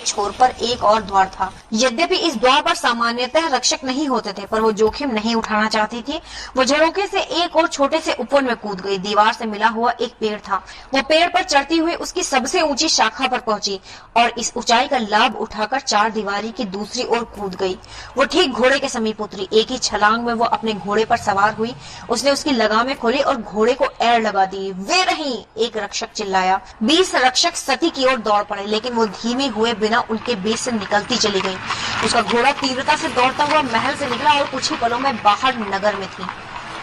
छोर पर एक और द्वार था। यद्यपि इस द्वार पर सामान्यतः रक्षक नहीं होते थे, पर वो जोखिम नहीं उठाना चाहती थी। वो झरोखे से एक और छोटे से उपवन में कूद गई। दीवार से मिला हुआ एक पेड़ था। वो पेड़ पर चढ़ती हुई उसकी सबसे ऊंची शाखा पर पहुंची और इस ऊंचाई का लाभ उठाकर चार दीवारी की दूसरी ओर कूद गई। वो ठीक घोड़े के समीप उतरी। एक ही छलांग में वो अपने घोड़े पर सवार हुई। उसने उसकी लगामें खोली और घोड़े को एड़ लगा दी। वे नहीं, एक रक्षक चिल्लाया। 20 रक्षक सती की ओर दौड़ पड़े, लेकिन वो धीमे हुए बिना उनके बीच से निकलती चली गई। उसका घोड़ा तीव्रता से दौड़ता हुआ महल से निकला और कुछ ही पलों में बाहर नगर में थी।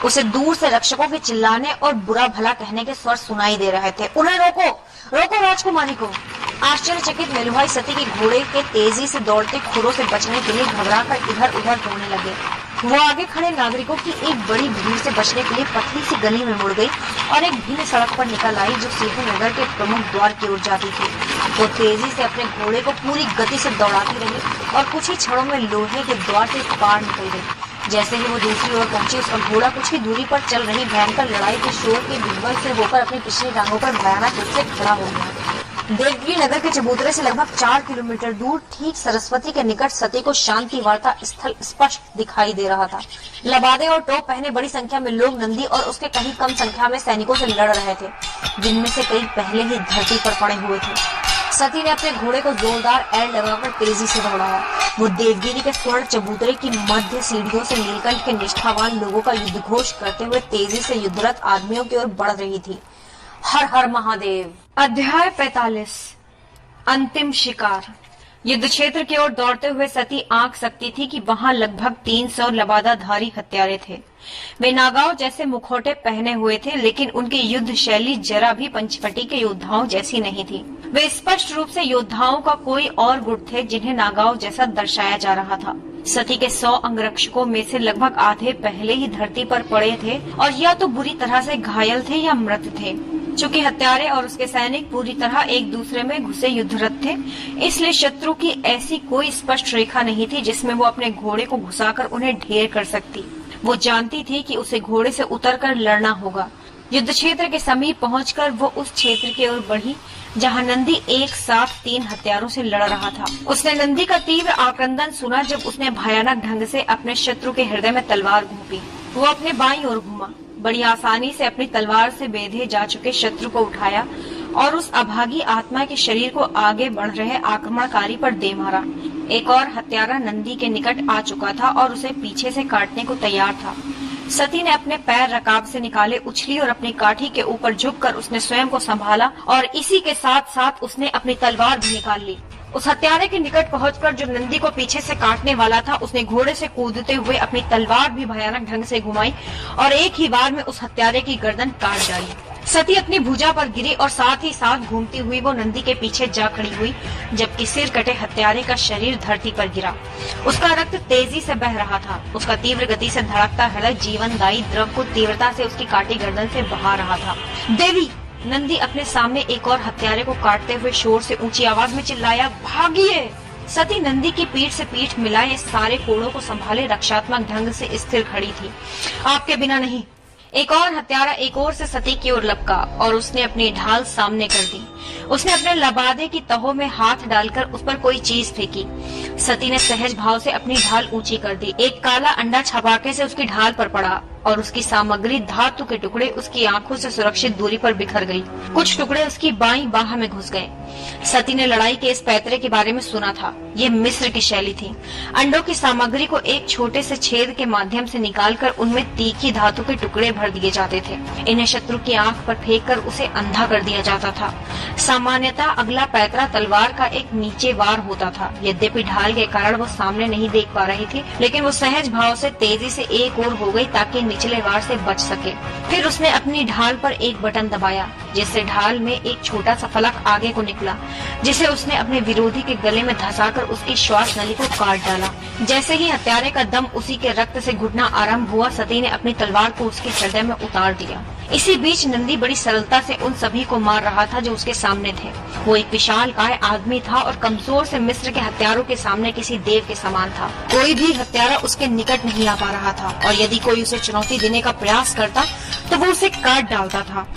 उसे दूर से रक्षकों के चिल्लाने और बुरा भला कहने के स्वर सुनाई दे रहे थे। उन्हें रोको, रोको राजकुमारी को। आश्चर्यचकित मेलुभाई सती के घोड़े के तेजी से दौड़ते खुरों से बचने के लिए घबराकर इधर उधर होने लगे। वो आगे खड़े नागरिकों की एक बड़ी भीड़ से बचने के लिए पतली सी गली में मुड़ गई और एक भिन्न सड़क पर निकल आई जो सीधे नगर के प्रमुख द्वार की ओर जाती थी। वो तेजी से अपने घोड़े को पूरी गति से दौड़ाती रही और कुछ ही क्षणों में लोहे के द्वार से पार निकल गई। जैसे ही वो दूसरी ओर पहुंची, उसका घोड़ा कुछ ही दूरी पर चल रही भयंकर लड़ाई के शोर के विह्वल से होकर अपनी पिछली टांगों पर भयानक रूप से खड़ा हो गया। देवगिरी नगर के चबूतरे से लगभग 4 किलोमीटर दूर ठीक सरस्वती के निकट सती को शांति वार्ता स्थल स्पष्ट दिखाई दे रहा था। लबादे और टोप पहने बड़ी संख्या में लोग नंदी और उसके कहीं कम संख्या में सैनिकों से लड़ रहे थे, जिनमें से कई पहले ही धरती पर पड़े हुए थे। सती ने अपने घोड़े को जोरदार एड़ लगाकर तेजी से दौड़ाया। वो देवगिरी के स्वर्ण चबूतरे की मध्य सीढ़ियों से नीलकंठ के निष्ठावान लोगों का युद्धघोष करते हुए तेजी से युद्धरत आदमियों की ओर बढ़ रही थी। हर हर महादेव। अध्याय 45। अंतिम शिकार। युद्ध क्षेत्र की ओर दौड़ते हुए सती आंख सकती थी कि वहां लगभग 300 लबादाधारी हत्यारे थे। वे नागाओं जैसे मुखौटे पहने हुए थे, लेकिन उनकी युद्ध शैली जरा भी पंचवटी के योद्धाओं जैसी नहीं थी। वे स्पष्ट रूप से योद्धाओं का कोई और गुट थे जिन्हें नागाओं जैसा दर्शाया जा रहा था। सती के 100 अंगरक्षकों में से लगभग आधे पहले ही धरती पर पड़े थे और या तो बुरी तरह से घायल थे या मृत थे। चूंकि हत्यारे और उसके सैनिक पूरी तरह एक दूसरे में घुसे युद्धरत थे, इसलिए शत्रु की ऐसी कोई स्पष्ट रेखा नहीं थी जिसमें वो अपने घोड़े को घुसाकर उन्हें ढेर कर सकती। वो जानती थी कि उसे घोड़े से उतरकर लड़ना होगा। युद्ध क्षेत्र के समीप पहुंचकर वो उस क्षेत्र की ओर बढ़ी जहां नंदी एक साथ 3 हत्यारों से लड़ रहा था। उसने नंदी का तीव्र आक्रंदन सुना जब उसने भयानक ढंग से अपने शत्रु के हृदय में तलवार घोंपी। वो अपने बाईं ओर घूमा, बड़ी आसानी से अपनी तलवार से बेधे जा चुके शत्रु को उठाया और उस अभागी आत्मा के शरीर को आगे बढ़ रहे आक्रमणकारी पर दे मारा। एक और हत्यारा नंदी के निकट आ चुका था और उसे पीछे से काटने को तैयार था। सती ने अपने पैर रकाब से निकाले, उछली और अपनी काठी के ऊपर झुककर उसने स्वयं को संभाला और इसी के साथ साथ उसने अपनी तलवार भी निकाल ली। उस हत्यारे के निकट पहुंचकर जो नंदी को पीछे से काटने वाला था, उसने घोड़े से कूदते हुए अपनी तलवार भी भयानक ढंग से घुमाई और एक ही बार में उस हत्यारे की गर्दन काट डाली। सती अपनी भुजा पर गिरी और साथ ही साथ घूमती हुई वो नंदी के पीछे जा खड़ी हुई, जबकि सिर कटे हत्यारे का शरीर धरती पर गिरा। उसका रक्त तेजी से बह रहा था। उसका तीव्र गति से धड़कता हृदय जीवनदायी द्रव को तीव्रता से उसकी काटी गर्दन से बहा रहा था। देवी! नंदी अपने सामने एक और हत्यारे को काटते हुए शोर से ऊंची आवाज में चिल्लाया, भागिए! सती नंदी की पीठ से पीठ मिलाए सारे कोड़ों को संभाले रक्षात्मक ढंग से स्थिर खड़ी थी। आपके बिना नहीं। एक और हत्यारा एक ओर से सती की ओर लपका और उसने अपनी ढाल सामने कर दी। उसने अपने लबादे की तहों में हाथ डालकर उस पर कोई चीज फेंकी। सती ने सहज भाव से अपनी ढाल ऊंची कर दी। एक काला अंडा छपाके से उसकी ढाल पर पड़ा और उसकी सामग्री धातु के टुकड़े उसकी आंखों से सुरक्षित दूरी पर बिखर गई। कुछ टुकड़े उसकी बाईं बाह में घुस गए। सती ने लड़ाई के इस पैतरे के बारे में सुना था। ये मिस्र की शैली थी। अंडों की सामग्री को एक छोटे से छेद के माध्यम से निकालकर उनमें तीखी धातु के टुकड़े भर दिए जाते थे। इन्हें शत्रु की आंख पर फेंककर उसे अंधा कर दिया जाता था। सामान्यतः अगला पैतरा तलवार का एक नीचे वार होता था। यद्यपि ढाल के कारण वो सामने नहीं देख पा रही थी, लेकिन वो सहज भाव से तेजी से एक ओर हो गई ताकि निचले वार से बच सके। फिर उसने अपनी ढाल पर एक बटन दबाया, जिससे ढाल में एक छोटा सा फलक आगे को निकला, जिसे उसने अपने विरोधी के गले में धंसाकर उसकी श्वास नली को काट डाला। जैसे ही हत्यारे का दम उसी के रक्त से घुटना आरंभ हुआ, सती ने अपनी तलवार को उसके हृदय में उतार दिया। इसी बीच नंदी बड़ी सरलता से उन सभी को मार रहा था जो उसके सामने थे। वो एक विशालकाय आदमी था और कमजोर से मिस्र के हत्यारों के सामने किसी देव के समान था। कोई भी हत्यारा उसके निकट नहीं आ पा रहा था और यदि कोई उसे चुनौती देने का प्रयास करता तो वो उसे काट डालता था।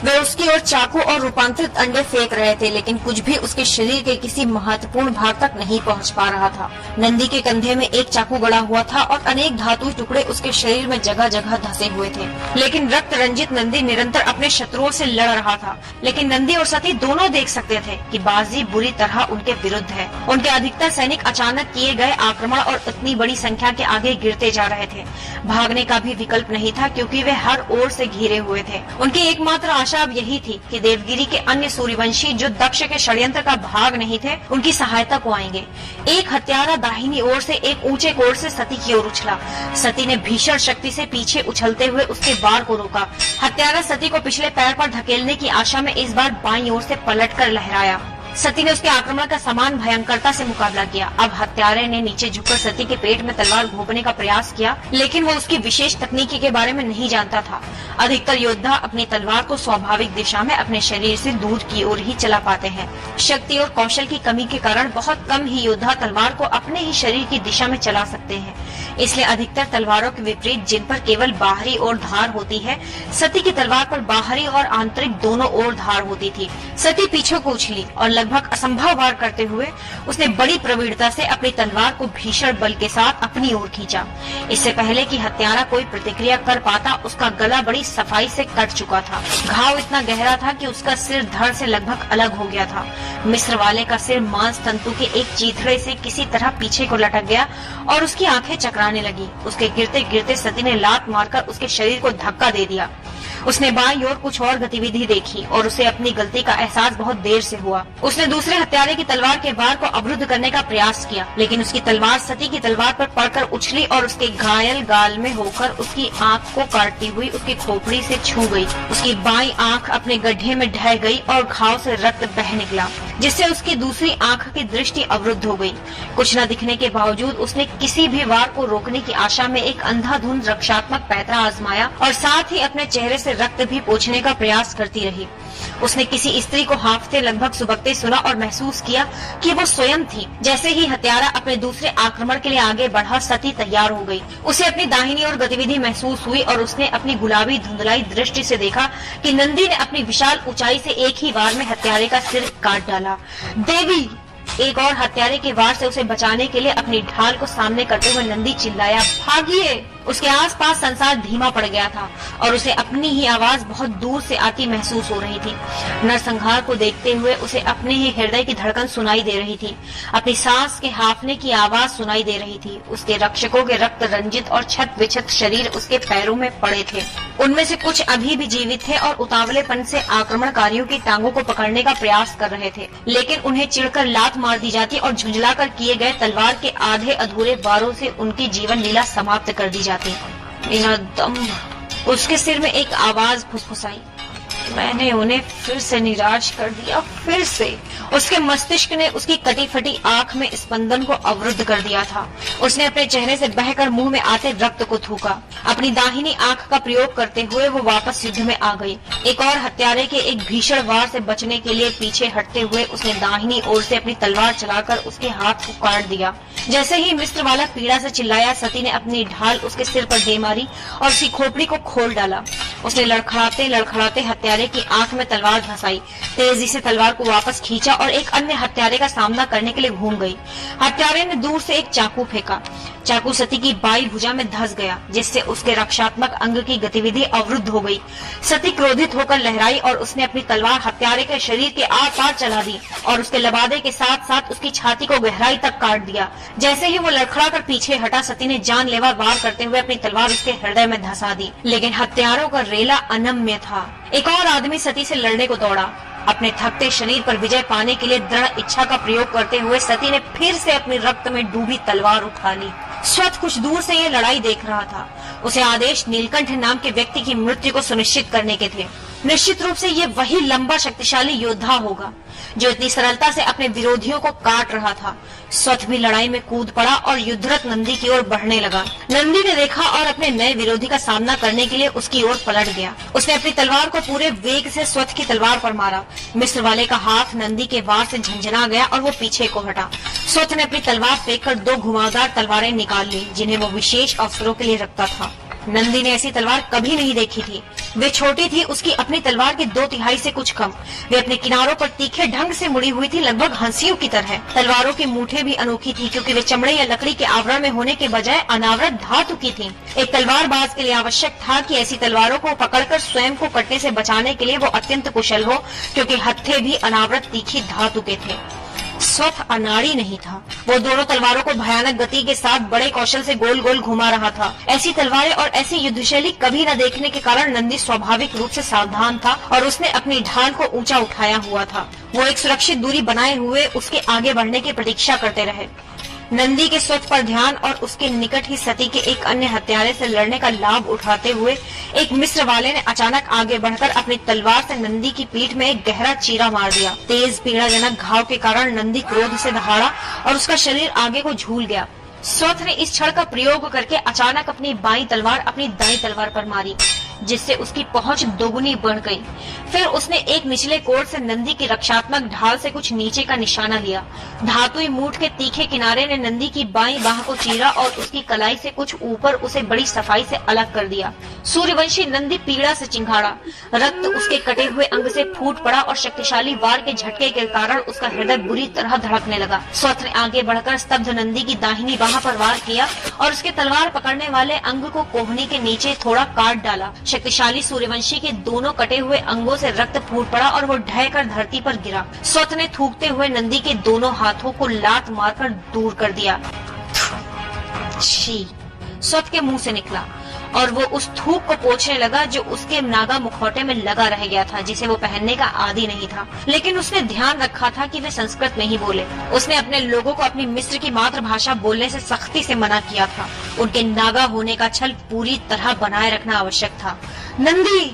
वे उसकी ओर चाकू और रूपांतरित अंडे फेंक रहे थे, लेकिन कुछ भी उसके शरीर के किसी महत्वपूर्ण भाग तक नहीं पहुंच पा रहा था। नंदी के कंधे में एक चाकू गड़ा हुआ था और अनेक धातु टुकड़े उसके शरीर में जगह जगह धंसे हुए थे। लेकिन रक्त रंजित नंदी निरंतर अपने शत्रुओं से लड़ रहा था। लेकिन नंदी और सती दोनों देख सकते थे कि बाजी बुरी तरह उनके विरुद्ध है। उनके अधिकतर सैनिक अचानक किए गए आक्रमण और इतनी बड़ी संख्या के आगे गिरते जा रहे थे। भागने का भी विकल्प नहीं था, क्योंकि वे हर ओर से घिरे हुए थे। उनकी एकमात्र आशा अब यही थी कि देवगिरी के अन्य सूर्यवंशी जो दक्ष के षड्यंत्र का भाग नहीं थे, उनकी सहायता को आएंगे। एक हत्यारा दाहिनी ओर से एक ऊंचे कोण से सती की ओर उछला। सती ने भीषण शक्ति से पीछे उछलते हुए उसके वार को रोका। हत्यारा सती को पिछले पैर पर धकेलने की आशा में इस बार बाईं ओर से पलटकर लहराया। सती ने उसके आक्रमण का समान भयंकरता से मुकाबला किया। अब हत्यारे ने नीचे झुककर सती के पेट में तलवार घोंपने का प्रयास किया, लेकिन वो उसकी विशेष तकनीकी के बारे में नहीं जानता था। अधिकतर योद्धा अपनी तलवार को स्वाभाविक दिशा में अपने शरीर से दूर की ओर ही चला पाते हैं। शक्ति और कौशल की कमी के कारण बहुत कम ही योद्धा तलवार को अपने ही शरीर की दिशा में चला सकते हैं। इसलिए अधिकतर तलवारों के विपरीत, जिन पर केवल बाहरी ओर धार होती है, सती की तलवार पर बाहरी और आंतरिक दोनों ओर धार होती थी। सती पीछे को उछली और लगभग असंभव वार करते हुए उसने बड़ी प्रवीणता से अपनी तलवार को भीषण बल के साथ अपनी ओर खींचा। इससे पहले कि हत्यारा कोई प्रतिक्रिया कर पाता, उसका गला बड़ी सफाई से कट चुका था। घाव इतना गहरा था कि उसका सिर धड़ से लगभग अलग हो गया था। मिस्र वाले का सिर मांस तंतु के एक चीथड़े से किसी तरह पीछे को लटक गया और उसकी आंखें चकराने लगी। उसके गिरते गिरते सती ने लात मारकर उसके शरीर को धक्का दे दिया। उसने बाईं ओर कुछ और गतिविधि देखी और उसे अपनी गलती का एहसास बहुत देर से हुआ। उसने दूसरे हत्यारे की तलवार के वार को अवरुद्ध करने का प्रयास किया, लेकिन उसकी तलवार सती की तलवार पर पड़कर उछली और उसके घायल गाल में होकर उसकी आंख को काटती हुई उसकी खोपड़ी से छू गई। उसकी बाईं आंख अपने गड्ढे में ढह गई और घाव से रक्त बह निकला, जिससे उसकी दूसरी आंख की दृष्टि अवरुद्ध हो गई। कुछ न दिखने के बावजूद उसने किसी भी वार को रोकने की आशा में एक अंधाधुंध रक्षात्मक पैंतरा आजमाया और साथ ही अपने चेहरे से रक्त भी पोंछने का प्रयास करती रही। उसने किसी स्त्री को हाँफते लगभग सुबकते सुना और महसूस किया कि वो स्वयं थी। जैसे ही हत्यारा अपने दूसरे आक्रमण के लिए आगे बढ़ा, सती तैयार हो गई। उसे अपनी दाहिनी ओर गतिविधि महसूस हुई और उसने अपनी गुलाबी धुंधलाई दृष्टि से देखा कि नंदी ने अपनी विशाल ऊंचाई से एक ही वार में हत्यारे का सिर काट डाला। देवी! एक और हत्यारे के वार से उसे बचाने के लिए अपनी ढाल को सामने करते हुए नंदी चिल्लाया, भागिए! उसके आसपास संसार धीमा पड़ गया था और उसे अपनी ही आवाज बहुत दूर से आती महसूस हो रही थी। नरसंहार को देखते हुए उसे अपने ही हृदय की धड़कन सुनाई दे रही थी। अपनी सांस के हाफने की आवाज सुनाई दे रही थी। उसके रक्षकों के रक्त रंजित और छत विछत शरीर उसके पैरों में पड़े थे। उनमें से कुछ अभी भी जीवित थे और उतावलेपन से आक्रमणकारियों की टांगों को पकड़ने का प्रयास कर रहे थे, लेकिन उन्हें चिढ़कर लात मार दी जाती और झुंझलाकर किए गए तलवार के आधे अधूरे वारों से उनकी जीवन लीला समाप्त कर दी जाती। मेरा दम! उसके सिर में एक आवाज फुसफुसाई, मैंने उन्हें फिर से निराश कर दिया, फिर से। उसके मस्तिष्क ने उसकी कटी फटी आंख में स्पंदन को अवरुद्ध कर दिया था। उसने अपने चेहरे से बहकर मुंह में आते रक्त को थूका। अपनी दाहिनी आंख का प्रयोग करते हुए वो वापस युद्ध में आ गई। एक और हत्यारे के एक भीषण वार से बचने के लिए पीछे हटते हुए उसने दाहिनी ओर से अपनी तलवार चलाकर उसके हाथ को काट दिया। जैसे ही मिस्र वाला पीड़ा से चिल्लाया, सती ने अपनी ढाल उसके सिर पर दे मारी और उसकी खोपड़ी को खोल डाला। उसने लड़खड़ाते लड़खड़ाते हत्यारे की आंख में तलवार धंसाई, तेजी से तलवार को वापस खींचा और एक अन्य हत्यारे का सामना करने के लिए घूम गई। हत्यारे ने दूर से एक चाकू फेंका। चाकू सती की बाईं भुजा में धंस गया, जिससे उसके रक्षात्मक अंग की गतिविधि अवरुद्ध हो गई। सती क्रोधित होकर लहराई और उसने अपनी तलवार हत्यारे के शरीर के आर पार चला दी और उसके लबादे के साथ साथ उसकी छाती को गहराई तक काट दिया। जैसे ही वो लड़खड़ा कर पीछे हटा, सती ने जानलेवा वार करते हुए अपनी तलवार उसके हृदय में धंसा दी। लेकिन हत्यारों का रेला अनम्य था। एक और आदमी सती से लड़ने को दौड़ा। अपने थकते शरीर पर विजय पाने के लिए दृढ़ इच्छा का प्रयोग करते हुए सती ने फिर से अपनी रक्त में डूबी तलवार उठा ली। स्वत कुछ दूर से ये लड़ाई देख रहा था। उसे आदेश नीलकंठ नाम के व्यक्ति की मृत्यु को सुनिश्चित करने के थे। निश्चित रूप से ये वही लंबा शक्तिशाली योद्धा होगा जो इतनी सरलता से अपने विरोधियों को काट रहा था। स्वत भी लड़ाई में कूद पड़ा और युद्धरत नंदी की ओर बढ़ने लगा। नंदी ने देखा और अपने नए विरोधी का सामना करने के लिए उसकी ओर पलट गया। उसने अपनी तलवार को पूरे वेग से स्वत की तलवार पर मारा। मिस्र वाले का हाथ नंदी के वार से झंझना गया और वो पीछे को हटा। स्वत ने अपनी तलवार फेंककर दो घुमावदार तलवारें निकाल ली, जिन्हें वो विशेष अवसरों के लिए रखता था। नंदी ने ऐसी तलवार कभी नहीं देखी थी। वे छोटी थी, उसकी अपनी तलवार के 2/3 से कुछ कम। वे अपने किनारों पर तीखे ढंग से मुड़ी हुई थी, लगभग हंसियों की तरह। तलवारों की मूठें भी अनोखी थी, क्योंकि वे चमड़े या लकड़ी के आवरण में होने के बजाय अनावृत धातु की थी। एक तलवारबाज के लिए आवश्यक था कि ऐसी तलवारों को पकड़कर स्वयं को कटने से बचाने के लिए वो अत्यंत कुशल हो, क्योंकि हत्थे भी अनावृत तीखी धातु के थे। स्वथ अनाड़ी नहीं था। वो दोनों तलवारों को भयानक गति के साथ बड़े कौशल से गोल गोल घुमा रहा था। ऐसी तलवारें और ऐसी युद्धशैली कभी न देखने के कारण नंदी स्वाभाविक रूप से सावधान था और उसने अपनी ढाल को ऊंचा उठाया हुआ था। वो एक सुरक्षित दूरी बनाए हुए उसके आगे बढ़ने की प्रतीक्षा करते रहे। नंदी के स्वथ पर ध्यान और उसके निकट ही सती के एक अन्य हत्यारे से लड़ने का लाभ उठाते हुए एक मिस्र वाले ने अचानक आगे बढ़कर अपनी तलवार से नंदी की पीठ में एक गहरा चीरा मार दिया। तेज पीड़ाजनक घाव के कारण नंदी क्रोध से दहाड़ा और उसका शरीर आगे को झूल गया। स्वथ ने इस क्षण का प्रयोग करके अचानक अपनी बाईं तलवार अपनी दाईं तलवार पर मारी, जिससे उसकी पहुंच दोगुनी बढ़ गई। फिर उसने एक निचले कोण से नंदी की रक्षात्मक ढाल से कुछ नीचे का निशाना लिया। धातुई मूठ के तीखे किनारे ने नंदी की बाईं बाह को चीरा और उसकी कलाई से कुछ ऊपर उसे बड़ी सफाई से अलग कर दिया। सूर्यवंशी नंदी पीड़ा से चिंघाड़ा। रक्त उसके कटे हुए अंग से फूट पड़ा और शक्तिशाली वार के झटके के कारण उसका हृदय बुरी तरह धड़कने लगा। स्वथ ने आगे बढ़कर स्तब्ध नंदी की दाहिनी बाह पर वार किया और उसके तलवार पकड़ने वाले अंग को कोहनी के नीचे थोड़ा काट डाला। शक्तिशाली सूर्यवंशी के दोनों कटे हुए अंगों से रक्त फूट पड़ा और वो ढहकर धरती पर गिरा। स्वथ ने थूकते हुए नंदी के दोनों हाथों को लात मारकर दूर कर दिया। छी, स्वथ के मुंह से निकला और वो उस थूक को पोंछने लगा जो उसके नागा मुखौटे में लगा रह गया था, जिसे वो पहनने का आदी नहीं था। लेकिन उसने ध्यान रखा था कि वे संस्कृत नहीं बोले। उसने अपने लोगों को अपनी मिस्र की मातृभाषा बोलने से सख्ती से मना किया था। उनके नागा होने का छल पूरी तरह बनाए रखना आवश्यक था। नंदी!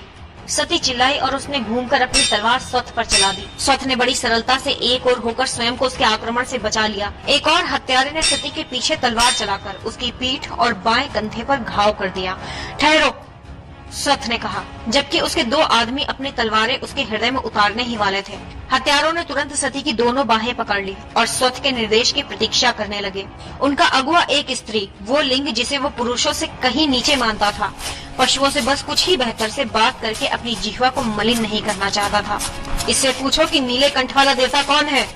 सती चिल्लाई और उसने घूमकर अपनी तलवार स्वथ पर चला दी। स्वथ ने बड़ी सरलता से एक ओर होकर स्वयं को उसके आक्रमण से बचा लिया। एक और हत्यारे ने सती के पीछे तलवार चलाकर उसकी पीठ और बाएं कंधे पर घाव कर दिया। ठहरो, स्वथ ने कहा, जबकि उसके 2 आदमी अपनी तलवारें उसके हृदय में उतारने ही वाले थे। हत्यारों ने तुरंत सती की दोनों बाहें पकड़ ली और स्वथ के निर्देश की प्रतीक्षा करने लगे। उनका अगुआ एक स्त्री, वो लिंग जिसे वो पुरुषों से कहीं नीचे मानता था, पशुओं से बस कुछ ही बेहतर से बात करके अपनी जिह्वा को मलिन नहीं करना चाहता था। इससे पूछो कि नीले कंठ वाला देवता कौन है?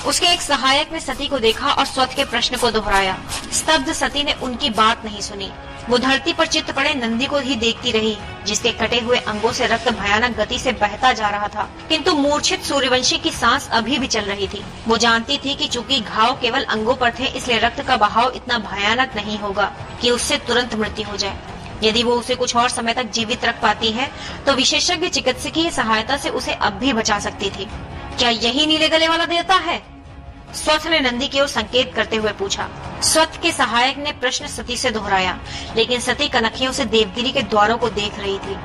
उसके एक सहायक ने सती को देखा और स्वथ के प्रश्न को दोहराया। स्तब्ध सती ने उनकी बात नहीं सुनी। वो धरती पर चित्त पड़े नंदी को ही देखती रही, जिसके कटे हुए अंगों से रक्त भयानक गति से बहता जा रहा था। किंतु मूर्छित सूर्यवंशी की सांस अभी भी चल रही थी। वो जानती थी कि चूंकि घाव केवल अंगों पर थे, इसलिए रक्त का बहाव इतना भयानक नहीं होगा कि उससे तुरंत मृत्यु हो जाए। यदि वो उसे कुछ और समय तक जीवित रख पाती है, तो विशेषज्ञ चिकित्सकीय सहायता से उसे अब भी बचा सकती थी। क्या यही नीले गले वाला देवता है? स्वथ ने नंदी की ओर संकेत करते हुए पूछा। स्वथ के सहायक ने प्रश्न सती से दोहराया, लेकिन सती कनखियों से देवगिरी के द्वारों को देख रही थी।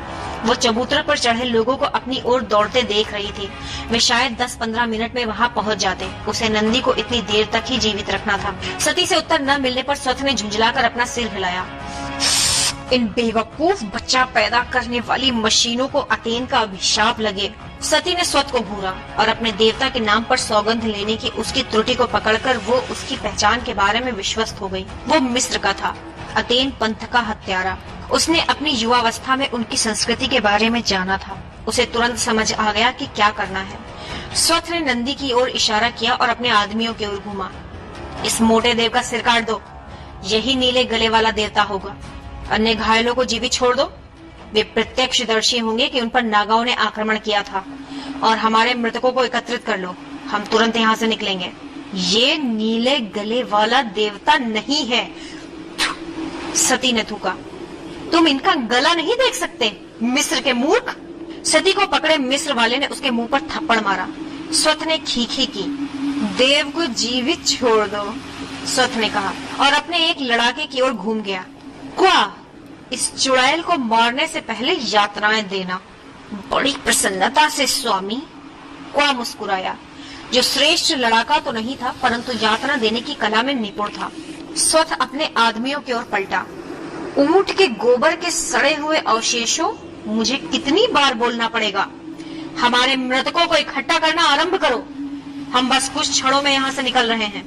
वो चबूतरे पर चढ़े लोगों को अपनी ओर दौड़ते देख रही थी। वे शायद 10-15 मिनट में वहां पहुंच जाते। उसे नंदी को इतनी देर तक ही जीवित रखना था। सती से उत्तर न मिलने पर स्वथ ने झुंझलाकर अपना सिर हिलाया। इन बेवकूफ बच्चा पैदा करने वाली मशीनों को अतेन का अभिशाप लगे। सती ने स्वथ को घूरा और अपने देवता के नाम पर सौगंध लेने की उसकी त्रुटि को पकड़कर वो उसकी पहचान के बारे में विश्वस्त हो गई। वो मिस्र का था, अतेन पंथ का हत्यारा। उसने अपनी युवावस्था में उनकी संस्कृति के बारे में जाना था। उसे तुरंत समझ आ गया कि क्या करना है। स्वथ ने नंदी की ओर इशारा किया और अपने आदमियों की ओर घूमा। इस मोटे देव का सिर काट दो, यही नीले गले वाला देवता होगा। अन्य घायलों को जीवित छोड़ दो। वे प्रत्यक्षदर्शी होंगे कि उन पर नागाओं ने आक्रमण किया था। और हमारे मृतकों को एकत्रित कर लो, हम तुरंत यहाँ से निकलेंगे। ये नीले गले वाला देवता नहीं है, सती ने थूका। तुम इनका गला नहीं देख सकते, मिस्र के मूर्ख? सती को पकड़े मिस्र वाले ने उसके मुंह पर थप्पड़ मारा। स्वथ ने खीखी की। देव को जीवित छोड़ दो, स्वथ ने कहा और अपने एक लड़ाके की ओर घूम गया। क्वा, इस चुड़ैल को मारने से पहले यातनाएं देना। बड़ी प्रसन्नता से स्वामी, क्वा मुस्कुराया, जो श्रेष्ठ लड़ाका तो नहीं था परंतु यातना देने की कला में निपुण था। स्वथ अपने आदमियों की ओर पलटा। ऊंट के गोबर के सड़े हुए अवशेषों, मुझे कितनी बार बोलना पड़ेगा? हमारे मृतकों को इकट्ठा करना आरंभ करो, हम बस कुछ क्षणों में यहाँ से निकल रहे हैं।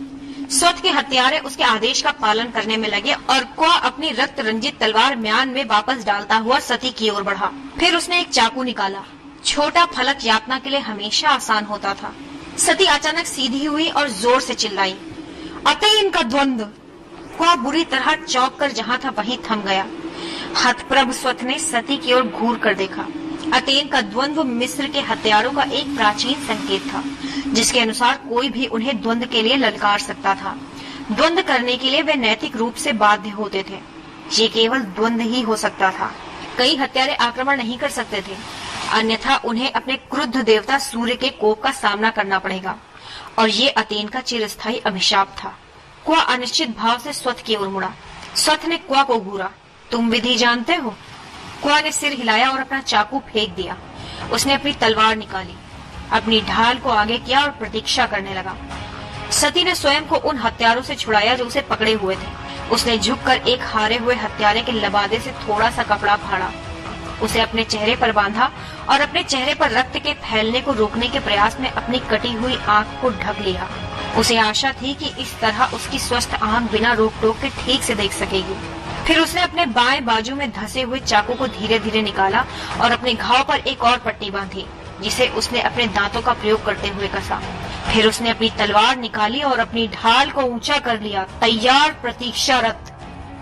स्वत के हत्यारे उसके आदेश का पालन करने में लगे और क्वा अपनी रक्त रंजित तलवार म्यान में वापस डालता हुआ सती की ओर बढ़ा। फिर उसने एक चाकू निकाला। छोटा फलक यातना के लिए हमेशा आसान होता था। सती अचानक सीधी हुई और जोर से चिल्लाई, अतेन का द्वंद्व। क्वा बुरी तरह चौंक कर जहाँ था वहीं थम गया। हतप्रभ स्वत ने सती की ओर घूर कर देखा। अतेन का द्वंद्व मिस्र के हत्यारों का एक प्राचीन संकेत था, जिसके अनुसार कोई भी उन्हें द्वंद्व के लिए ललकार सकता था। द्वंद्व करने के लिए वे नैतिक रूप से बाध्य होते थे। ये केवल द्वंद्व ही हो सकता था। कई हत्यारे आक्रमण नहीं कर सकते थे, अन्यथा उन्हें अपने क्रुद्ध देवता सूर्य के कोप का सामना करना पड़ेगा, और ये अतेन का चिरस्थायी अभिशाप था। क्वा अनिश्चित भाव से स्वत की ओर मुड़ा। स्वत ने क्वा को घूरा, तुम विधि जानते हो? क्वा ने सिर हिलाया और अपना चाकू फेंक दिया। उसने अपनी तलवार निकाली, अपनी ढाल को आगे किया और प्रतीक्षा करने लगा। सती ने स्वयं को उन हत्यारों से छुड़ाया जो उसे पकड़े हुए थे। उसने झुककर एक हारे हुए हत्यारे के लबादे से थोड़ा सा कपड़ा फाड़ा, उसे अपने चेहरे पर बांधा और अपने चेहरे पर रक्त के फैलने को रोकने के प्रयास में अपनी कटी हुई आंख को ढक लिया। उसे आशा थी कि इस तरह उसकी स्वस्थ आंख बिना रोक टोक के ठीक से देख सकेगी। फिर उसने अपने बाएं बाजू में धंसे हुए चाकू को धीरे धीरे निकाला और अपने घाव पर एक और पट्टी बांधी, जिसे उसने अपने दांतों का प्रयोग करते हुए कसा। फिर उसने अपनी तलवार निकाली और अपनी ढाल को ऊंचा कर लिया, तैयार प्रतीक्षारत।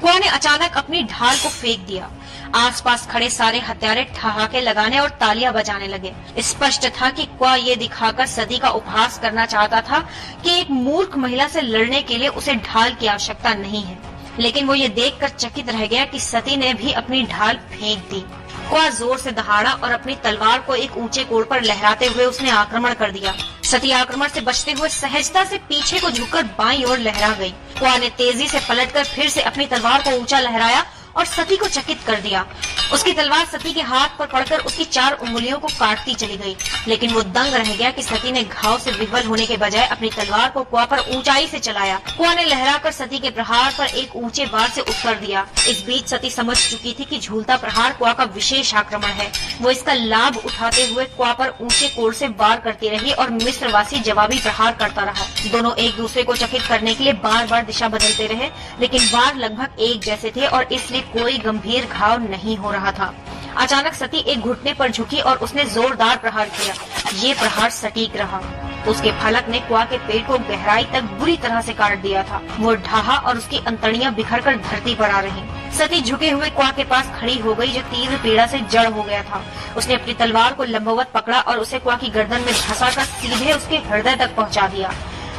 क्वा ने अचानक अपनी ढाल को फेंक दिया। आसपास खड़े सारे हत्यारे ठहाके लगाने और तालियां बजाने लगे। स्पष्ट था कि क्वा ये दिखाकर सती का उपहास करना चाहता था कि एक मूर्ख महिला से लड़ने के लिए उसे ढाल की आवश्यकता नहीं है, लेकिन वो ये देखकर चकित रह गया कि सती ने भी अपनी ढाल फेंक दी। क्वा जोर से दहाड़ा और अपनी तलवार को एक ऊंचे कोण पर लहराते हुए उसने आक्रमण कर दिया। सती आक्रमण से बचते हुए सहजता से पीछे को झुककर बाईं ओर लहरा गई। क्वा ने तेजी से पलटकर फिर से अपनी तलवार को ऊंचा लहराया और सती को चकित कर दिया। उसकी तलवार सती के हाथ पर पड़कर उसकी 4 उंगलियों को काटती चली गई, लेकिन वो दंग रह गया कि सती ने घाव से विवल होने के बजाय अपनी तलवार को क्वा पर ऊंचाई से चलाया। क्वा ने लहराकर सती के प्रहार पर एक ऊंचे वार से उत्तर दिया। इस बीच सती समझ चुकी थी कि झूलता प्रहार क्वा का विशेष आक्रमण है। वो इसका लाभ उठाते हुए क्वा पर ऊंचे कोण से वार करती रही और मिस्रवासी जवाबी प्रहार करता रहा। दोनों एक दूसरे को चकित करने के लिए बार बार दिशा बदलते रहे, लेकिन वार लगभग एक जैसे थे और इसलिए कोई गंभीर घाव नहीं हो रहा था। अचानक सती एक घुटने पर झुकी और उसने जोरदार प्रहार किया। ये प्रहार सटीक रहा। उसके फलक ने क्वा के पेट को गहराई तक बुरी तरह से काट दिया था। वो ढहा और उसकी अंतड़ियां बिखरकर धरती पर आ रही। सती झुके हुए क्वा के पास खड़ी हो गई, जो तीव्र पीड़ा से जड़ हो गया था। उसने अपनी तलवार को लंबवत पकड़ा और उसे क्वा की गर्दन में धंसाकर सीधे उसके हृदय तक पहुंचा दिया,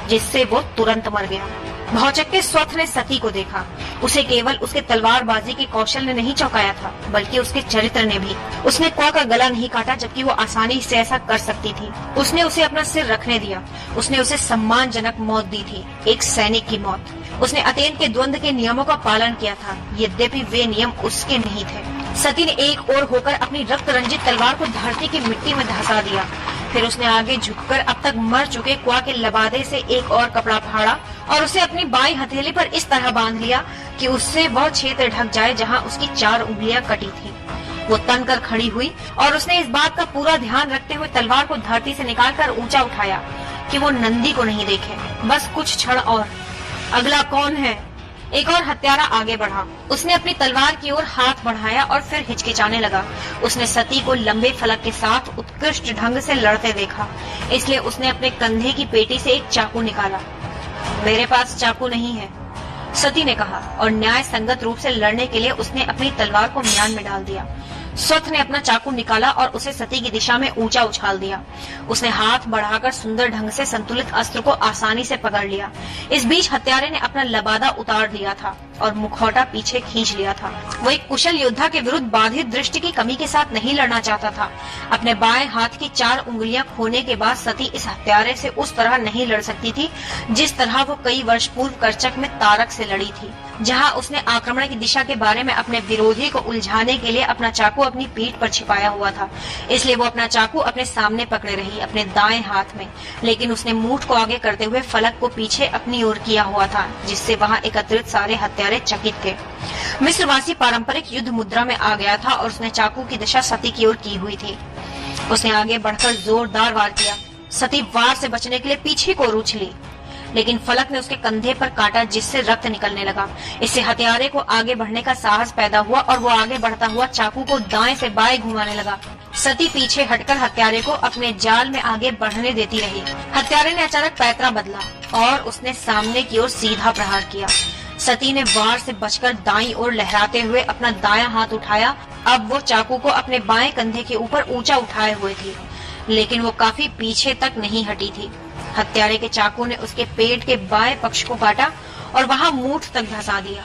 जिससे वो तुरंत मर गया। भौचक्के स्वत ने सती को देखा। उसे केवल उसके तलवारबाजी के कौशल ने नहीं चौंकाया था, बल्कि उसके चरित्र ने भी। उसने क्वा का गला नहीं काटा, जबकि वो आसानी से ऐसा कर सकती थी। उसने उसे अपना सिर रखने दिया। उसने उसे सम्मानजनक मौत दी थी, एक सैनिक की मौत। उसने अतेन के द्वंद्व के नियमों का पालन किया था, यद्यपि वे नियम उसके नहीं थे। सती ने एक ओर होकर अपनी रक्त रंजित तलवार को धरती की मिट्टी में धंसा दिया। फिर उसने आगे झुककर अब तक मर चुके क्वा के लबादे से एक और कपड़ा फाड़ा और उसे अपनी बाईं हथेली पर इस तरह बांध लिया कि उससे वह क्षेत्र ढक जाए जहां उसकी 4 उंगलियां कटी थी। वो तन कर खड़ी हुई और उसने इस बात का पूरा ध्यान रखते हुए तलवार को धरती से निकालकर ऊंचा उठाया कि वो नंदी को नहीं देखे। बस कुछ क्षण और। अगला कौन है? एक और हत्यारा आगे बढ़ा। उसने अपनी तलवार की ओर हाथ बढ़ाया और फिर हिचकिचाने लगा। उसने सती को लंबे फलक के साथ उत्कृष्ट ढंग से लड़ते देखा, इसलिए उसने अपने कंधे की पेटी से एक चाकू निकाला। मेरे पास चाकू नहीं है, सती ने कहा, और न्याय संगत रूप से लड़ने के लिए उसने अपनी तलवार को म्यान में डाल दिया। स्वत ने अपना चाकू निकाला और उसे सती की दिशा में ऊंचा उछाल दिया। उसने हाथ बढ़ाकर सुंदर ढंग से संतुलित अस्त्र को आसानी से पकड़ लिया। इस बीच हत्यारे ने अपना लबादा उतार लिया था और मुखौटा पीछे खींच लिया था। वो एक कुशल योद्धा के विरुद्ध बाधित दृष्टि की कमी के साथ नहीं लड़ना चाहता था। अपने बाएं हाथ की 4 उंगलियां खोने के बाद सती इस हत्यारे से उस तरह नहीं लड़ सकती थी जिस तरह वो कई वर्ष पूर्व करचक में तारक से लड़ी थी, जहां उसने आक्रमण की दिशा के बारे में अपने विरोधी को उलझाने के लिए अपना चाकू अपनी पीठ पर छिपाया हुआ था। इसलिए वो अपना चाकू अपने सामने पकड़े रही, अपने दाएं हाथ में, लेकिन उसने मूठ को आगे करते हुए फलक को पीछे अपनी ओर किया हुआ था, जिससे वहां एकत्रित सारे हत्यारे चकित थे। मिस्रवासी पारंपरिक युद्ध मुद्रा में आ गया था और उसने चाकू की दिशा सती की ओर की हुई थी। उसने आगे बढ़कर जोरदार वार किया। सती वार से बचने के लिए पीछे को उछली, लेकिन फलक ने उसके कंधे पर काटा जिससे रक्त निकलने लगा। इससे हत्यारे को आगे बढ़ने का साहस पैदा हुआ और वो आगे बढ़ता हुआ चाकू को दाएं से बाएं घुमाने लगा। सती पीछे हटकर हत्यारे को अपने जाल में आगे बढ़ने देती रही। हत्यारे ने अचानक पैतरा बदला और उसने सामने की ओर सीधा प्रहार किया। सती ने वार से बचकर दाईं ओर लहराते हुए अपना दायां हाथ उठाया। अब वो चाकू को अपने बाएं कंधे के ऊपर ऊंचा उठाए हुए थी, लेकिन वो काफी पीछे तक नहीं हटी थी। हत्यारे के चाकू ने उसके पेट के बाएं पक्ष को काटा और वहां मूठ तक धंसा दिया।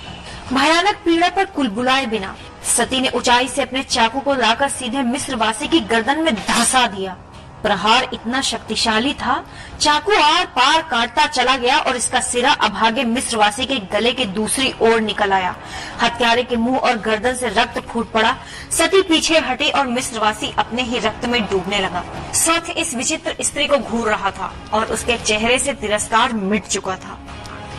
भयानक पीड़ा पर कुलबुलाए बिना सती ने ऊंचाई से अपने चाकू को लाकर सीधे मिस्रवासी की गर्दन में धंसा दिया। प्रहार इतना शक्तिशाली था, चाकू आर पार काटता चला गया और इसका सिरा अभागे मिस्रवासी के गले के दूसरी ओर निकल आया। हत्यारे के मुंह और गर्दन से रक्त फूट पड़ा। सती पीछे हटी और मिस्रवासी अपने ही रक्त में डूबने लगा। स्वथ इस विचित्र स्त्री को घूर रहा था और उसके चेहरे से तिरस्कार मिट चुका था।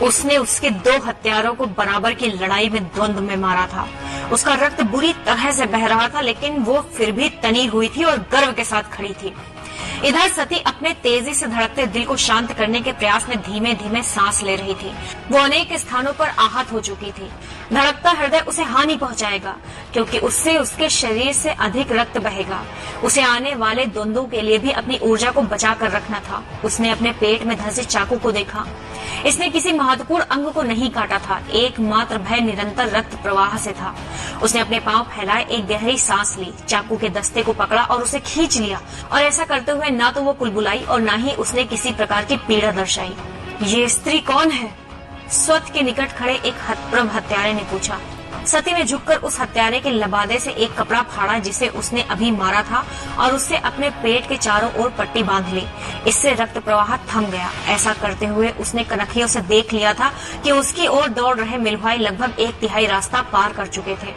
उसने उसके 2 हत्यारों को बराबर की लड़ाई में द्वंद्व में मारा था। उसका रक्त बुरी तरह से बह रहा था, लेकिन वो फिर भी तनी हुई थी और गर्व के साथ खड़ी थी। इधर सती अपने तेजी से धड़कते दिल को शांत करने के प्रयास में धीमे धीमे सांस ले रही थी। वो अनेक स्थानों पर आहत हो चुकी थी। धड़कता हृदय उसे हानि पहुंचाएगा, क्योंकि उससे उसके शरीर से अधिक रक्त बहेगा। उसे आने वाले द्वंद्वों के लिए भी अपनी ऊर्जा को बचा कर रखना था। उसने अपने पेट में धंसे चाकू को देखा। इसने किसी महत्वपूर्ण अंग को नहीं काटा था, एकमात्र भय निरंतर रक्त प्रवाह से था। उसने अपने पांव फैलाए, एक गहरी सांस ली, चाकू के दस्ते को पकड़ा और उसे खींच लिया। और ऐसा करते हुए ना तो वो कुलबुलाई और ना ही उसने किसी प्रकार की पीड़ा दर्शाई। ये स्त्री कौन है? स्वथ के निकट खड़े एक हतप्रभ हत्यारे ने पूछा। सती ने झुककर उस हत्यारे के लबादे से एक कपड़ा फाड़ा जिसे उसने अभी मारा था और उससे अपने पेट के चारों ओर पट्टी बांध ली। इससे रक्त प्रवाह थम गया। ऐसा करते हुए उसने कनखियों से देख लिया था कि उसकी ओर दौड़ रहे मिलभाई लगभग 1/3 रास्ता पार कर चुके थे।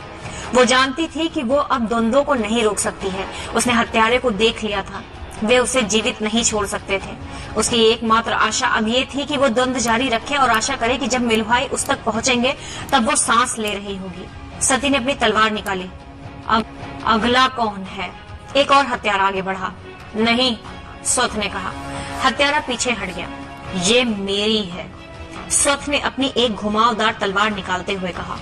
वो जानती थी कि वो अब द्वंद्वों को नहीं रोक सकती है। उसने हत्यारे को देख लिया था। वे उसे जीवित नहीं छोड़ सकते थे। उसकी एकमात्र आशा अब ये थी कि वो द्वंद्व जारी रखे और आशा करे कि जब मिलभाई उस तक पहुंचेंगे तब वो सांस ले रही होगी। सती ने अपनी तलवार निकाली। अब अगला कौन है? एक और हत्यारा आगे बढ़ा। नहीं, स्वथ ने कहा। हत्यारा पीछे हट गया। ये मेरी है, स्वथ ने अपनी एक घुमावदार तलवार निकालते हुए कहा।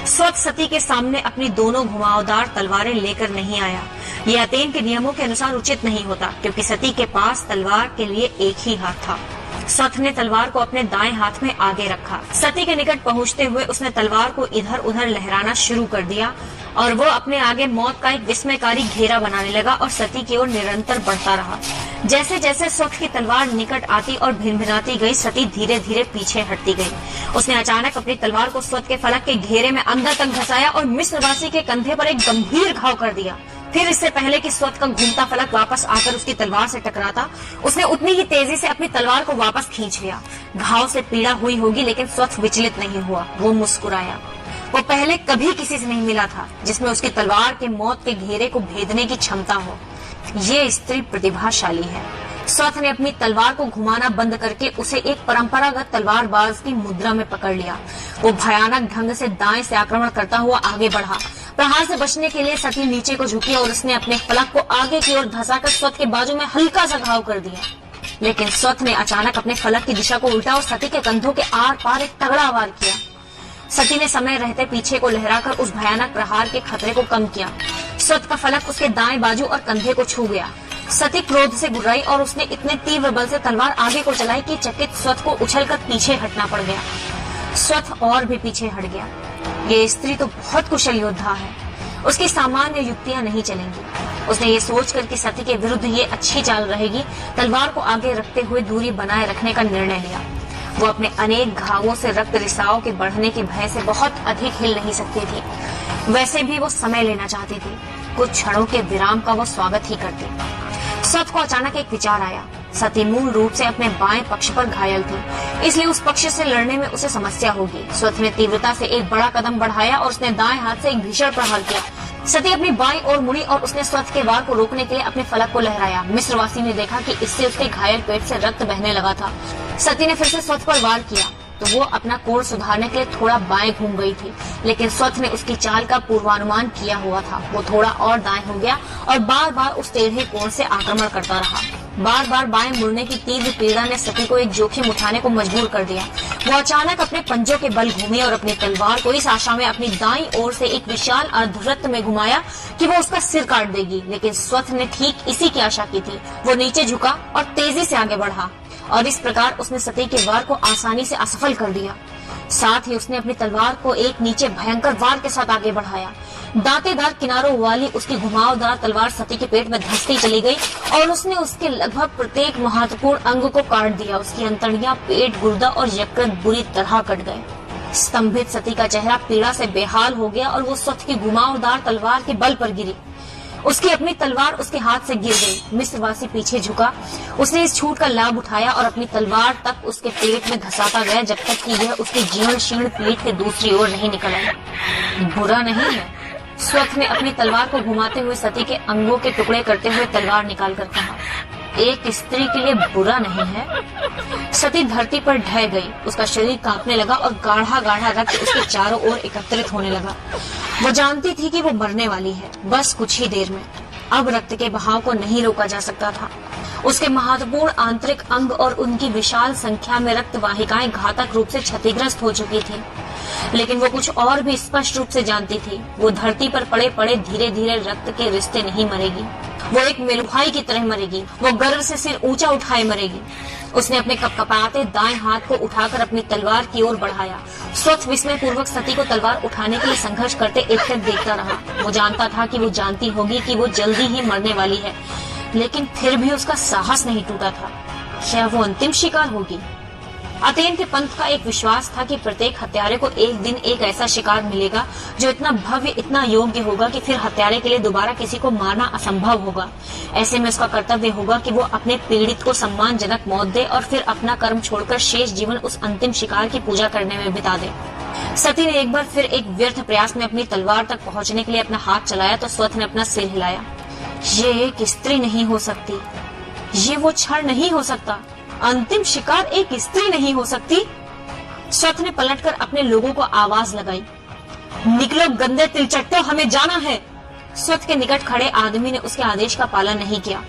स्वथ सती के सामने अपनी दोनों घुमावदार तलवारें लेकर नहीं आया। ये अतेन के नियमों के अनुसार उचित नहीं होता, क्योंकि सती के पास तलवार के लिए एक ही हाथ था। स्वथ ने तलवार को अपने दाएं हाथ में आगे रखा। सती के निकट पहुंचते हुए उसने तलवार को इधर उधर लहराना शुरू कर दिया और वो अपने आगे मौत का एक विस्मयकारी घेरा बनाने लगा और सती की ओर निरंतर बढ़ता रहा। जैसे जैसे स्वथ की तलवार निकट आती और भिनभिनाती गई, सती धीरे धीरे पीछे हटती गई। उसने अचानक अपनी तलवार को स्वथ के फलक के घेरे में अंदर तक धंसाया और मिस्रवासी के कंधे पर एक गंभीर घाव कर दिया। फिर इससे पहले कि स्वथ का घूमता फलक वापस आकर उसकी तलवार से टकराता, उसने उतनी ही तेजी से अपनी तलवार को वापस खींच लिया। घाव से पीड़ा हुई होगी, लेकिन स्वथ विचलित नहीं हुआ। वो मुस्कुराया। वो पहले कभी किसी से नहीं मिला था जिसमें उसकी तलवार के मौत के घेरे को भेदने की क्षमता हो। ये स्त्री प्रतिभाशाली है। स्वथ ने अपनी तलवार को घुमाना बंद करके उसे एक परंपरागत तलवारबाज की मुद्रा में पकड़ लिया। वो भयानक ढंग से दाएं से आक्रमण करता हुआ आगे बढ़ा। प्रहार से बचने के लिए सती नीचे को झुकी और उसने अपने फलक को आगे की ओर धंसाकर स्वथ के बाजू में हल्का सा घाव कर दिया। लेकिन स्वथ ने अचानक अपने फलक की दिशा को उल्टा और सती के कंधों के आर पार एक तगड़ा वार किया। सती ने समय रहते पीछे को लहराकर उस भयानक प्रहार के खतरे को कम किया। स्वथ का फलक उसके दाएं बाजू और कंधे को छू गया। सती क्रोध से गुर्राई और उसने इतने तीव्र बल से तलवार आगे को चलाई कि चकित स्वथ को उछलकर पीछे हटना पड़ गया। स्वथ और भी पीछे हट गया। ये स्त्री तो बहुत कुशल योद्धा है, उसकी सामान्य युक्तियां नहीं चलेंगी। उसने ये सोचकर कि सती के विरुद्ध ये अच्छी चाल रहेगी, तलवार को आगे रखते हुए दूरी बनाए रखने का निर्णय लिया। वो अपने अनेक घावों से रक्त रिसाव के बढ़ने के भय से बहुत अधिक हिल नहीं सकती थी। वैसे भी वो समय लेना चाहती थी। कुछ क्षणों के विराम का वो स्वागत ही करती। स्वथ को अचानक एक विचार आया। सती मूल रूप से अपने बाएं पक्ष पर घायल थी, इसलिए उस पक्ष से लड़ने में उसे समस्या होगी। स्वथ ने तीव्रता से एक बड़ा कदम बढ़ाया और उसने दाएं हाथ से एक भीषण प्रहार किया। सती अपनी बाईं ओर मुड़ी और उसने स्वथ के वार को रोकने के लिए अपने फलक को लहराया। मिस्रवासी ने देखा कि इससे उसके घायल पेट से रक्त बहने लगा था। सती ने फिर से स्वथ पर वार किया। तो वो अपना कोण सुधारने के लिए थोड़ा बाएं घूम गई थी, लेकिन स्वथ ने उसकी चाल का पूर्वानुमान किया हुआ था। वो थोड़ा और दाएं हो गया और बार बार उस टेढ़े कोण से आक्रमण करता रहा। बार बार बाएं मुड़ने की तीव्र पीड़ा ने सती को एक जोखिम उठाने को मजबूर कर दिया। वो अचानक अपने पंजों के बल घूमी और अपनी तलवार को इस आशा में अपनी दाईं ओर से एक विशाल अर्धवृत्त में घुमाया कि वो उसका सिर काट देगी, लेकिन स्वथ ने ठीक इसी की आशा की थी। वो नीचे झुका और तेजी से आगे बढ़ा और इस प्रकार उसने सती के वार को आसानी से असफल कर दिया। साथ ही उसने अपनी तलवार को एक नीचे भयंकर वार के साथ आगे बढ़ाया। दांतेदार किनारों वाली उसकी घुमावदार तलवार सती के पेट में धंसती चली गई और उसने उसके लगभग प्रत्येक महत्वपूर्ण अंग को काट दिया। उसकी अंतड़ियां, पेट, गुर्दा और यकृत बुरी तरह कट गए। स्तंभित सती का चेहरा पीड़ा से बेहाल हो गया और वो स्वथ की घुमावदार तलवार के बल पर गिरी। उसकी अपनी तलवार उसके हाथ से गिर गई। मिस्रवासी पीछे झुका। उसने इस छूट का लाभ उठाया और अपनी तलवार तक उसके पेट में धंसाता गया जब तक कि यह उसकी जीर्ण शीर्ण पीठ के दूसरी ओर नहीं निकल आई। बुरा नहीं है, स्वथ ने अपनी तलवार को घुमाते हुए सती के अंगों के टुकड़े करते हुए तलवार निकाल कर कहा। एक स्त्री के लिए बुरा नहीं है। सती धरती पर ढह गई। उसका शरीर कांपने लगा और गाढ़ा गाढ़ा रक्त उसके चारों ओर एकत्रित होने लगा। वो जानती थी कि वो मरने वाली है, बस कुछ ही देर में। अब रक्त के बहाव को नहीं रोका जा सकता था। उसके महत्वपूर्ण आंतरिक अंग और उनकी विशाल संख्या में रक्त वाहिकाएं घातक रूप से क्षतिग्रस्त हो चुकी थी, लेकिन वो कुछ और भी स्पष्ट रूप से जानती थी। वो धरती पर पड़े पड़े धीरे धीरे रक्त के रिश्ते नहीं मरेगी। वो एक मेलुभाई की तरह मरेगी। वो गर्व से सिर ऊंचा उठाए मरेगी। उसने अपने कपकपाते दाएं हाथ को उठाकर अपनी तलवार की ओर बढ़ाया। स्वथ विस्मय पूर्वक सती को तलवार उठाने के लिए संघर्ष करते एकटक देखता रहा। वो जानता था कि वो जानती होगी कि वो जल्दी ही मरने वाली है, लेकिन फिर भी उसका साहस नहीं टूटा था। क्या वो अंतिम शिकार होगी? अथेन के पंथ का एक विश्वास था कि प्रत्येक हत्यारे को एक दिन एक ऐसा शिकार मिलेगा जो इतना भव्य, इतना योग्य होगा कि फिर हत्यारे के लिए दोबारा किसी को मारना असंभव होगा। ऐसे में उसका कर्तव्य होगा कि वो अपने पीड़ित को सम्मानजनक मौत दे और फिर अपना कर्म छोड़कर शेष जीवन उस अंतिम शिकार की पूजा करने में बिता दे। सती ने एक बार फिर एक व्यर्थ प्रयास में अपनी तलवार तक पहुंचने के लिए अपना हाथ चलाया तो स्वथ ने अपना सिर हिलाया। ये एक स्त्री नहीं हो सकती। ये वो क्षण नहीं हो सकता। अंतिम शिकार एक स्त्री नहीं हो सकती। स्वथ ने पलटकर अपने लोगों को आवाज लगाई, निकलो गंदे तिलचट्टो, हमें जाना है। स्वथ के निकट खड़े आदमी ने उसके आदेश का पालन नहीं किया।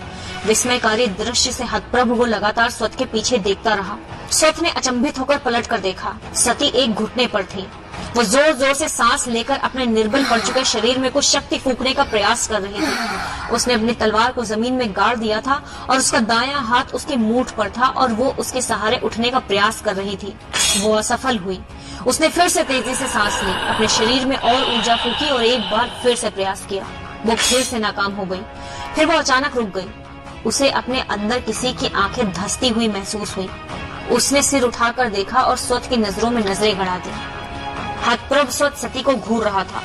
विस्मयकारी दृश्य से हतप्रभ वो लगातार स्वथ के पीछे देखता रहा। स्वथ ने अचंभित होकर पलट कर देखा। सती एक घुटने पर थी। वो जोर जोर से सांस लेकर अपने निर्बल पड़ चुके शरीर में कुछ शक्ति फूंकने का प्रयास कर रही थी। उसने अपनी तलवार को जमीन में गाड़ दिया था और उसका दायां हाथ उसके मूठ पर था और वो उसके सहारे उठने का प्रयास कर रही थी। वो असफल हुई। उसने फिर से तेजी से सांस ली, अपने शरीर में और ऊर्जा फूकी और एक बार फिर से प्रयास किया। वो फिर से नाकाम हो गई। फिर वो अचानक रुक गई। उसे अपने अंदर किसी की आंखें धंसती हुई महसूस हुई। उसने सिर उठाकर देखा और स्वथ की नजरों में नजरें गड़ा दी। हतप्रभ स्वथ सती को घूर रहा था।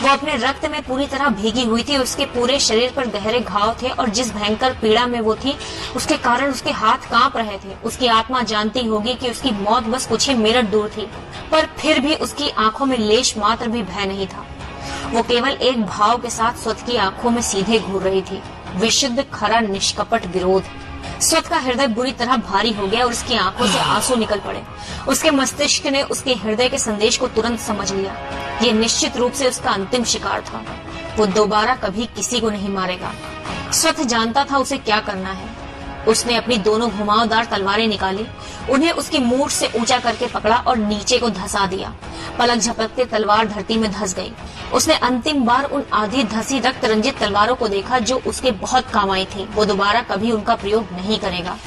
वो अपने रक्त में पूरी तरह भीगी हुई थी। उसके पूरे शरीर पर गहरे घाव थे और जिस भयंकर पीड़ा में वो थी उसके कारण उसके हाथ कांप रहे थे। उसकी आत्मा जानती होगी कि उसकी मौत बस कुछ ही मिनट दूर थी, पर फिर भी उसकी आंखों में लेश मात्र भी भय नहीं था। वो केवल एक भाव के साथ स्वथ की आंखों में सीधे घूर रही थी, विशुद्ध, खरा, निष्कपट विरोध। स्वथ का हृदय बुरी तरह भारी हो गया और उसकी आंखों से आंसू निकल पड़े। उसके मस्तिष्क ने उसके हृदय के संदेश को तुरंत समझ लिया। ये निश्चित रूप से उसका अंतिम शिकार था। वो दोबारा कभी किसी को नहीं मारेगा। स्वथ जानता था उसे क्या करना है। उसने अपनी दोनों घुमावदार तलवारें निकाली, उन्हें उसकी मूठ से ऊंचा करके पकड़ा और नीचे को धंसा दिया। पलक झपकते तलवार धरती में धंस गई। उसने अंतिम बार उन आधी धसी रक्त रंजित तलवारों को देखा जो उसके बहुत काम आई थी। वो दोबारा कभी उनका प्रयोग नहीं करेगा।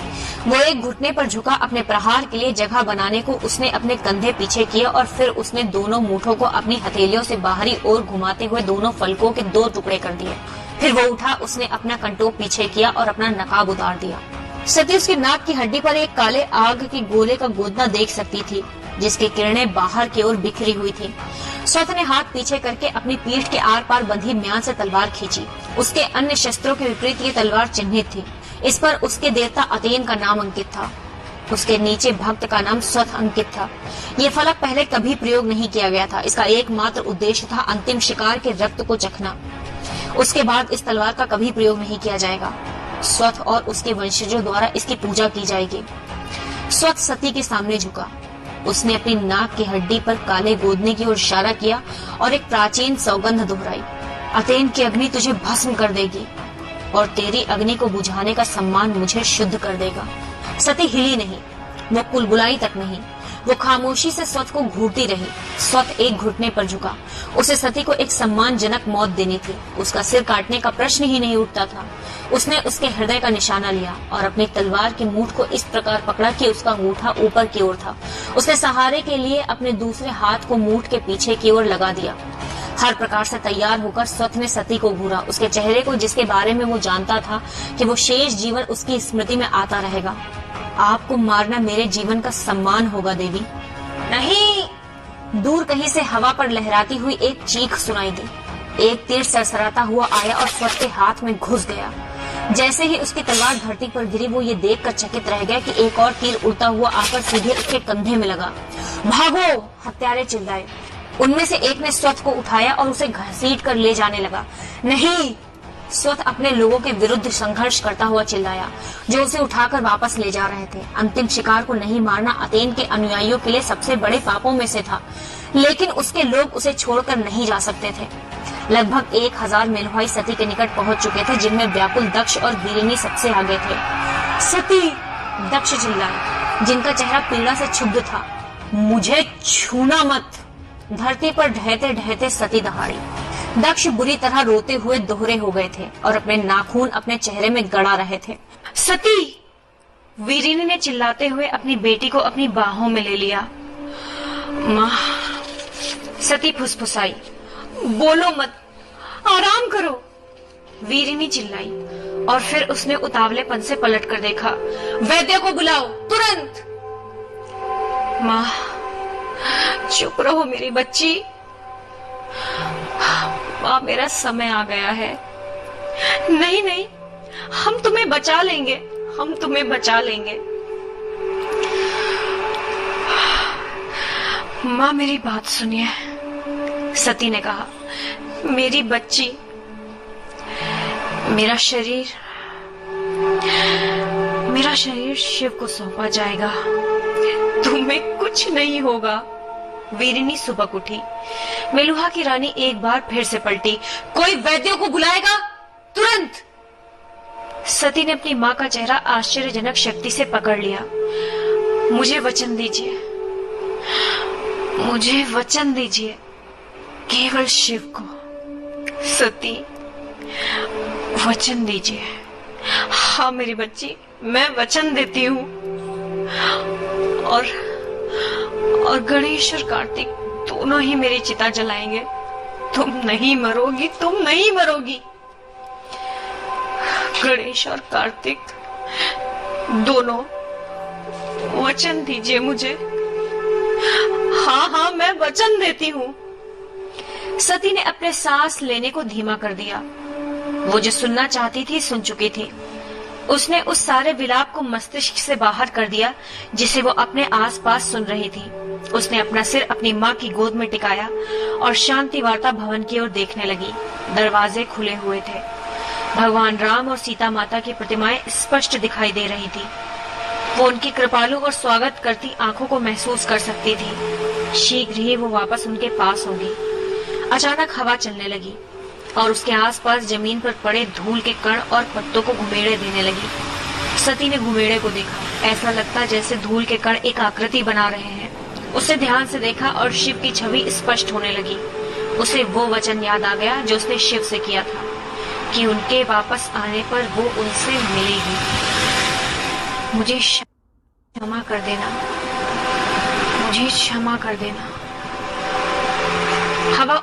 वो एक घुटने पर झुका। अपने प्रहार के लिए जगह बनाने को उसने अपने कंधे पीछे किए और फिर उसने दोनों मूठों को अपनी हथेलियों से बाहरी ओर घुमाते हुए दोनों फलकों के 2 टुकड़े कर दिए। फिर वो उठा। उसने अपना कंटोप पीछे किया और अपना नकाब उतार दिया। सती उसकी नाक की हड्डी पर एक काले आग के गोले का गोदना देख सकती थी, जिसकी किरणें बाहर की ओर बिखरी हुई थी। स्वथ ने हाथ पीछे करके अपनी पीठ के आर पार बंधी म्यान से तलवार खींची। उसके अन्य शस्त्रों के विपरीत ये तलवार चिन्हित थी। इस पर उसके देवता अथेन का नाम अंकित था। उसके नीचे भक्त का नाम स्वथ अंकित था। ये फलक पहले कभी प्रयोग नहीं किया गया था। इसका एकमात्र उद्देश्य था अंतिम शिकार के रक्त को चखना। उसके बाद इस तलवार का कभी प्रयोग नहीं किया जाएगा। स्वथ और उसके वंशजों द्वारा इसकी पूजा की जाएगी। स्वथ सती के सामने झुका। उसने अपनी नाक की हड्डी पर काले गोदने की ओर इशारा किया और एक प्राचीन सौगंध दोहराई। अतेन की अग्नि तुझे भस्म कर देगी और तेरी अग्नि को बुझाने का सम्मान मुझे शुद्ध कर देगा। सती हिली नहीं, वो कुलबुलाई तक नहीं। वो खामोशी से स्वत को घूरती रही। स्वत एक घुटने पर झुका। उसे सती को एक सम्मानजनक मौत देनी थी। उसका सिर काटने का प्रश्न ही नहीं उठता था। उसने उसके हृदय का निशाना लिया और अपनी तलवार की मूठ को इस प्रकार पकड़ा कि उसका अंगूठा ऊपर की ओर था। उसने सहारे के लिए अपने दूसरे हाथ को मूठ के पीछे की ओर लगा दिया। हर प्रकार से तैयार होकर स्वत ने सती को घूरा, उसके चेहरे को जिसके बारे में वो जानता था कि वो शेष जीवन उसकी स्मृति में आता रहेगा। आपको मारना मेरे जीवन का सम्मान होगा देवी। नहीं। दूर कहीं से हवा पर लहराती हुई एक चीख सुनाई दी। एक तीर सरसराता हुआ आया और स्वत के हाथ में घुस गया। जैसे ही उसकी तलवार धरती पर गिरी, वो ये देखकर चकित रह गया कि एक और तीर उड़ता हुआ आकर सीधे उसके कंधे में लगा। भागो! हत्यारे चिल्लाए। उनमें से एक ने स्वत को उठाया और उसे घसीट कर ले जाने लगा। नहीं! स्वत अपने लोगों के विरुद्ध संघर्ष करता हुआ चिल्लाया, जो उसे उठाकर वापस ले जा रहे थे। अंतिम शिकार को नहीं मारना अतेन के अनुयायियों के लिए सबसे बड़े पापों में से था, लेकिन उसके लोग उसे छोड़कर नहीं जा सकते थे। लगभग 1000 मेलुहाई सती के निकट पहुंच चुके थे, जिनमें व्याकुल दक्ष और वीरिनी सबसे आगे थे। सती! दक्ष चिल्लाए, जिनका चेहरा पीड़ा से क्षुब्ध था। मुझे छूना मत! धरती पर ढहते ढहते सती दहाड़ी। दक्ष बुरी तरह रोते हुए दोहरे हो गए थे और अपने नाखून अपने चेहरे में गड़ा रहे थे। सती! वीरिनी ने चिल्लाते हुए अपनी बेटी को अपनी बाहों में ले लिया। माँ! सती फुसफुसाई, बोलो मत, आराम करो। वीरिनी चिल्लाई और फिर उसने उतावलेपन से पलट कर देखा। वैद्य को बुलाओ, तुरंत! माँ, चुप रहो मेरी बच्ची। माँ, मेरा समय आ गया है। नहीं नहीं, हम तुम्हें बचा लेंगे, हम तुम्हें बचा लेंगे। माँ, मेरी बात सुनिए, सती ने कहा। मेरी बच्ची, मेरा शरीर शिव को सौंपा जाएगा। तुम्हें कुछ नहीं होगा। वीरिनी सुबह उठी। मेलुहा की रानी एक बार फिर से पलटी। कोई वैद्यों को बुलाएगा, तुरंत! सती ने अपनी माँ का चेहरा आश्चर्यजनक शक्ति से पकड़ लिया। मुझे वचन दीजिए, मुझे वचन दीजिए, केवल शिव को। सती, वचन दीजिए। हाँ मेरी बच्ची, मैं वचन देती हूँ। और गणेश और कार्तिक दोनों ही मेरी चिता जलाएंगे। तुम नहीं मरोगी, तुम नहीं मरोगी। गणेश और कार्तिक दोनों, वचन दीजिए मुझे। हाँ हाँ, मैं वचन देती हूँ। सती ने अपने सांस लेने को धीमा कर दिया। वो जो सुनना चाहती थी सुन चुकी थी। उसने उस सारे विलाप को मस्तिष्क से बाहर कर दिया जिसे वो अपने आसपास सुन रही थी। उसने अपना सिर अपनी माँ की गोद में टिकाया और शांति वार्ता भवन की ओर देखने लगी। दरवाजे खुले हुए थे। भगवान राम और सीता माता की प्रतिमाएं स्पष्ट दिखाई दे रही थी। वो उनकी कृपालु और स्वागत करती आंखों को महसूस कर सकती थी। शीघ्र ही वो वापस उनके पास होगी। अचानक हवा चलने लगी और उसके आसपास जमीन पर पड़े धूल के कण और पत्तों को घुमेड़े देने लगी। सती ने घुमेड़े को देखा। ऐसा लगता जैसे धूल के कण एक आकृति बना रहे हैं। उसे ध्यान से देखा और शिव की छवि स्पष्ट होने लगी। उसे वो वचन याद आ गया जो उसने शिव से किया था कि उनके वापस आने पर वो उनसे मिलेगी। मुझे क्षमा कर देना, मुझे क्षमा कर देना। हवा